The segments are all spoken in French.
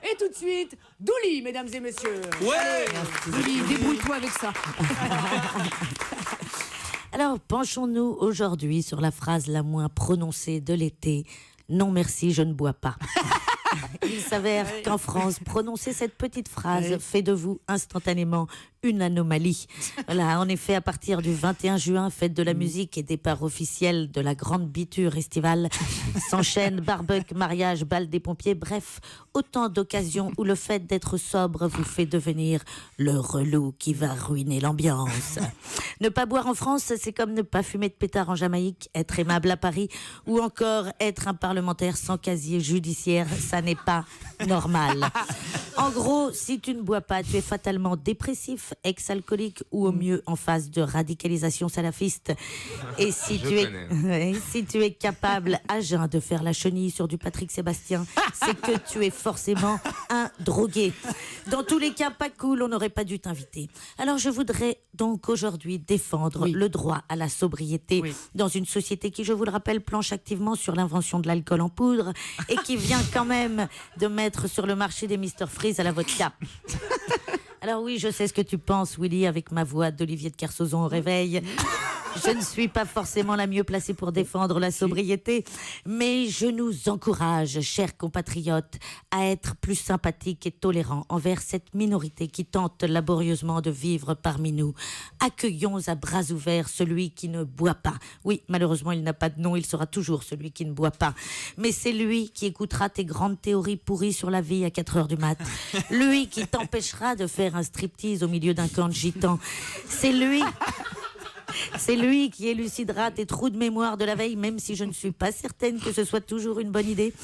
Et tout de suite, Douli, mesdames et messieurs. Ouais. Douli, débrouille-toi avec ça. Alors, penchons-nous aujourd'hui sur la phrase la moins prononcée de l'été. Non merci, je ne bois pas. Il s'avère qu'en France, prononcer cette petite phrase fait de vous instantanément une anomalie. Voilà, en effet, à partir du 21 juin, fête de la musique et départ officiel de la grande biture estivale, s'enchaînent barbecue, mariage, bal des pompiers, bref, autant d'occasions où le fait d'être sobre vous fait devenir le relou qui va ruiner l'ambiance. Ne pas boire en France, c'est comme ne pas fumer de pétard en Jamaïque, être aimable à Paris ou encore être un parlementaire sans casier judiciaire, ça n'est pas normal. En gros, si tu ne bois pas, tu es fatalement dépressif, ex-alcoolique ou au mieux en phase de radicalisation salafiste. Et si tu es capable à jeun de faire la chenille sur du Patrick Sébastien, c'est que tu es forcément un drogué. Dans tous les cas, pas cool, on n'aurait pas dû t'inviter. Alors je voudrais donc aujourd'hui défendre le droit à la sobriété dans une société qui, je vous le rappelle, planche activement sur l'invention de l'alcool en poudre et qui vient quand même de mettre sur le marché des Mr Freeze à la vodka. Alors oui, je sais ce que tu penses, Willy, avec ma voix d'Olivier de Kersauzon au réveil. Je ne suis pas forcément la mieux placée pour défendre la sobriété, mais je nous encourage, chers compatriotes, à être plus sympathiques et tolérants envers cette minorité qui tente laborieusement de vivre parmi nous. Accueillons à bras ouverts celui qui ne boit pas. Oui, malheureusement, il n'a pas de nom, il sera toujours celui qui ne boit pas. Mais c'est lui qui écoutera tes grandes théories pourries sur la vie à 4h du mat. Lui qui t'empêchera de faire un striptease au milieu d'un camp de gitans. C'est lui qui élucidera tes trous de mémoire de la veille, même si je ne suis pas certaine que ce soit toujours une bonne idée.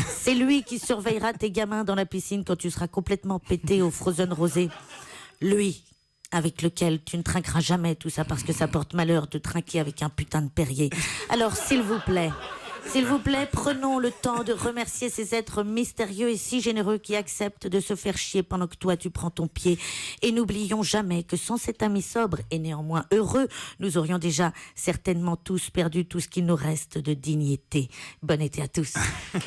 C'est lui qui surveillera tes gamins dans la piscine quand tu seras complètement pété au Frozen Rosé. Lui avec lequel tu ne trinqueras jamais, tout ça parce que ça porte malheur de trinquer avec un putain de Perrier. Alors s'il vous plaît, prenons le temps de remercier ces êtres mystérieux et si généreux qui acceptent de se faire chier pendant que toi tu prends ton pied. Et n'oublions jamais que sans cet ami sobre et néanmoins heureux, nous aurions déjà certainement tous perdu tout ce qu'il nous reste de dignité. Bon été à tous.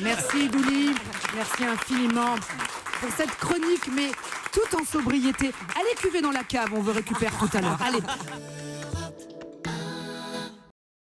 Merci Douli, merci infiniment pour cette chronique, mais tout en sobriété. Allez cuver dans la cave, on vous récupère tout à l'heure. Allez.